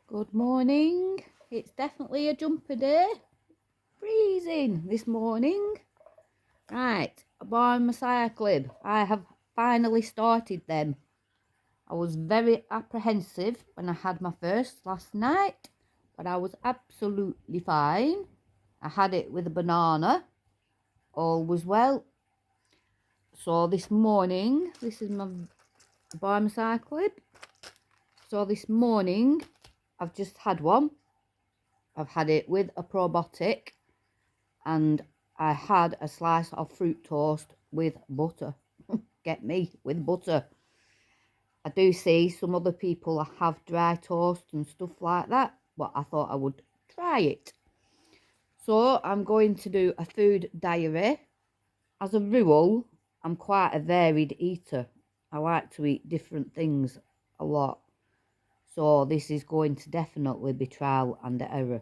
Good morning. It's definitely a jumper day. Freezing this morning. Right, abemacidclib. I have finally started them. I was very apprehensive when I had my first last night, but I was absolutely fine. I had it with a banana. All was well. So this morning, this is my abemacidclib. So this morning, I've just had one. I've had it with a probiotic. And I had a slice of fruit toast with butter. Get me, with butter. I do see some other people have dry toast and stuff like that, but I thought I would try it. So I'm going to do a food diary. As a rule, I'm quite a varied eater. I like to eat different things a lot. So this is going to definitely be trial and error.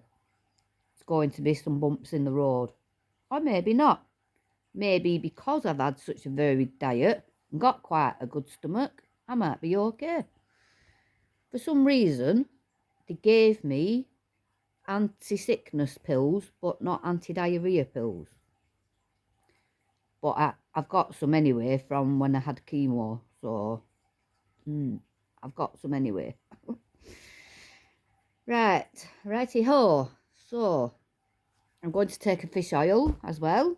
It's going to be some bumps in the road. Or maybe not. Maybe because I've had such a varied diet and got quite a good stomach, I might be okay. For some reason, they gave me anti-sickness pills, but not anti-diarrhea pills. But I've got some anyway from when I had chemo, so I've got some anyway. Right, righty-ho. So, I'm going to take a fish oil as well.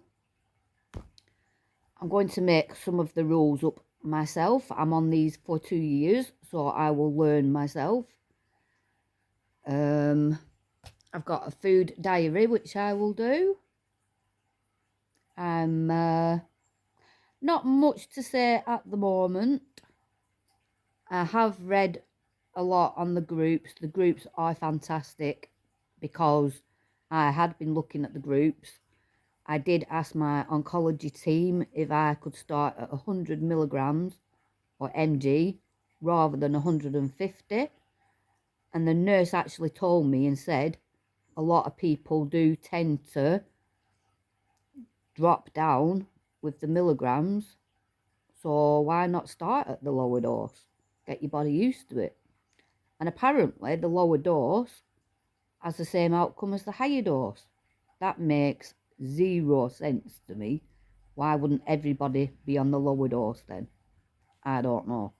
I'm going to make some of the rules up myself. I'm on these for 2 years, so I will learn myself. I've got a food diary, which I will do. Not much to say at the moment. I have read a lot on the groups. The groups are fantastic because I had been looking at the groups. I did ask my oncology team if I could start at 100 milligrams or mg rather than 150. And the nurse actually told me and said a lot of people do tend to drop down with the milligrams. So why not start at the lower dose? Get your body used to it. And apparently the lower dose has the same outcome as the higher dose. That makes zero sense to me. Why wouldn't everybody be on the lower dose then? I don't know.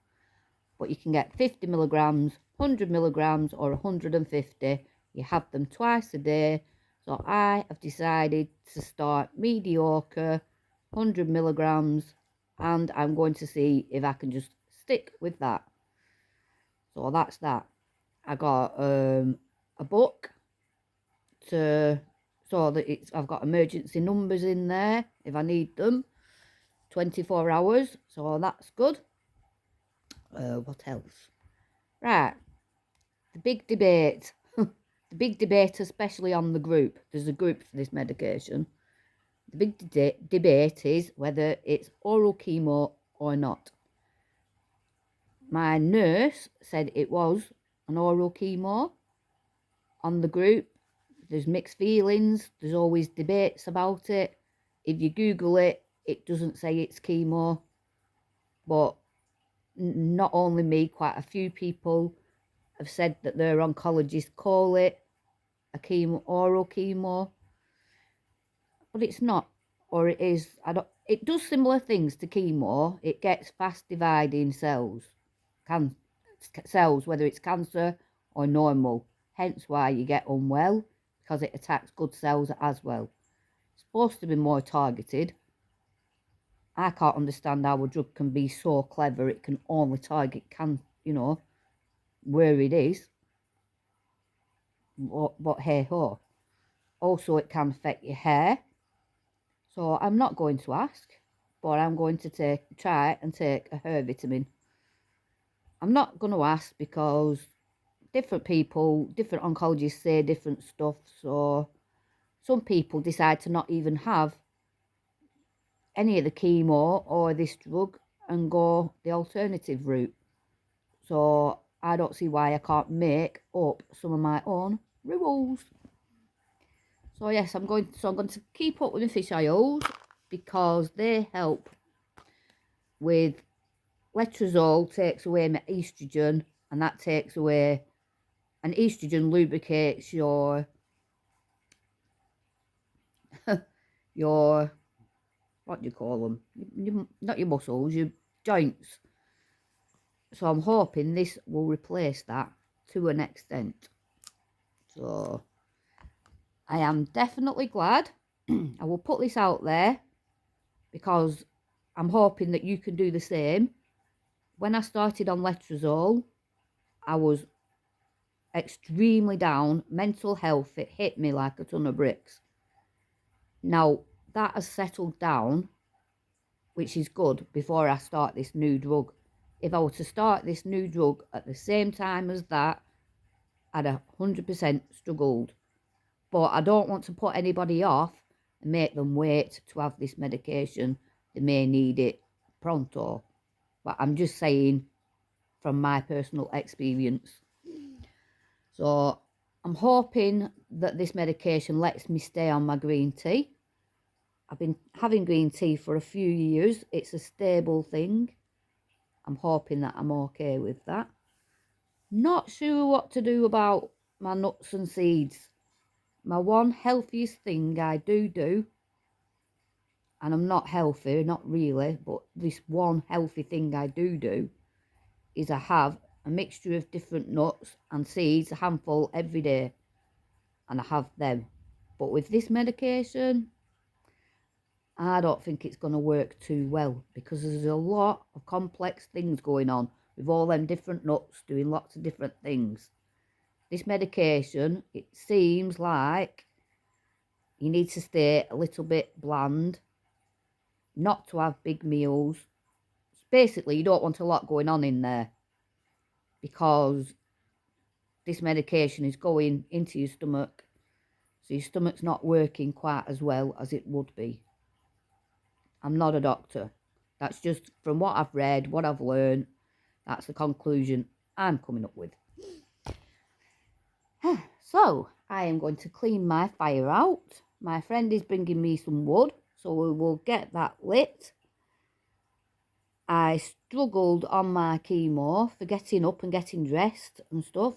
But you can get 50 milligrams, 100 milligrams or 150. You have them twice a day. So I have decided to start mediocre 100 milligrams, and I'm going to see if I can just stick with that. So that's that. I got a book to so that I've got emergency numbers in there if I need them. 24 hours, so that's good. What else? Right, the big debate. The big debate, especially on the group. There's a group for this medication. The big debate is whether it's oral chemo or not. My nurse said it was an oral chemo. On the group, there's mixed feelings. There's always debates about it. If you Google it, it doesn't say it's chemo. But not only me, quite a few people have said that their oncologists call it a chemo, oral chemo. But it's not, or it is. It does similar things to chemo. It gets fast dividing cells, cells, whether it's cancer or normal. Hence why you get unwell, because it attacks good cells as well. It's supposed to be more targeted. I can't understand how a drug can be so clever. It can only target where it is. But hey ho. Also, it can affect your hair. So I'm not going to ask, but I'm going to try and take a hair vitamin. I'm not going to ask because different people, different oncologists say different stuff. So some people decide to not even have any of the chemo or this drug and go the alternative route. So I don't see why I can't make up some of my own rules. So yes, I'm going to keep up with the fish oils because they help with letrozole, takes away my estrogen, and that takes away and estrogen lubricates your your, what do you call them? Not your muscles, your joints. So I'm hoping this will replace that to an extent. So I am definitely glad. I will put this out there because I'm hoping that you can do the same. When I started on letrozole, I was extremely down. Mental health, it hit me like a ton of bricks. Now, that has settled down, which is good, before I start this new drug. If I were to start this new drug at the same time as that, I'd 100% struggled. But I don't want to put anybody off and make them wait to have this medication. They may need it pronto. But I'm just saying from my personal experience. So I'm hoping that this medication lets me stay on my green tea. I've been having green tea for a few years. It's a stable thing. I'm hoping that I'm okay with that. Not sure what to do about my nuts and seeds. My one healthiest thing I do, and I'm not healthy, not really, but this one healthy thing I do, is I have a mixture of different nuts and seeds, a handful every day, and I have them. But with this medication, I don't think it's going to work too well, because there's a lot of complex things going on with all them different nuts doing lots of different things. This medication, it seems like you need to stay a little bit bland, not to have big meals. Basically, you don't want a lot going on in there, because this medication is going into your stomach, so your stomach's not working quite as well as it would be. I'm not a doctor. That's just from what I've read, what I've learned. That's the conclusion I'm coming up with. So, I am going to clean my fire out. My friend is bringing me some wood, so we will get that lit. I struggled on my chemo for getting up and getting dressed and stuff.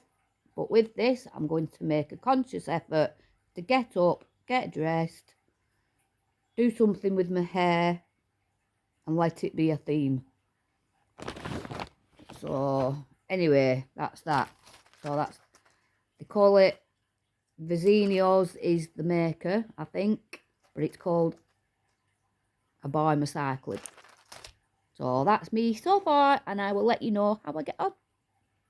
But with this, I'm going to make a conscious effort to get up, get dressed, do something with my hair, and let it be a theme. So, anyway, that's that. So that's, they call it, Vizino's is the maker, I think, but it's called abemacidclib. So that's me so far, and I will let you know how I get on.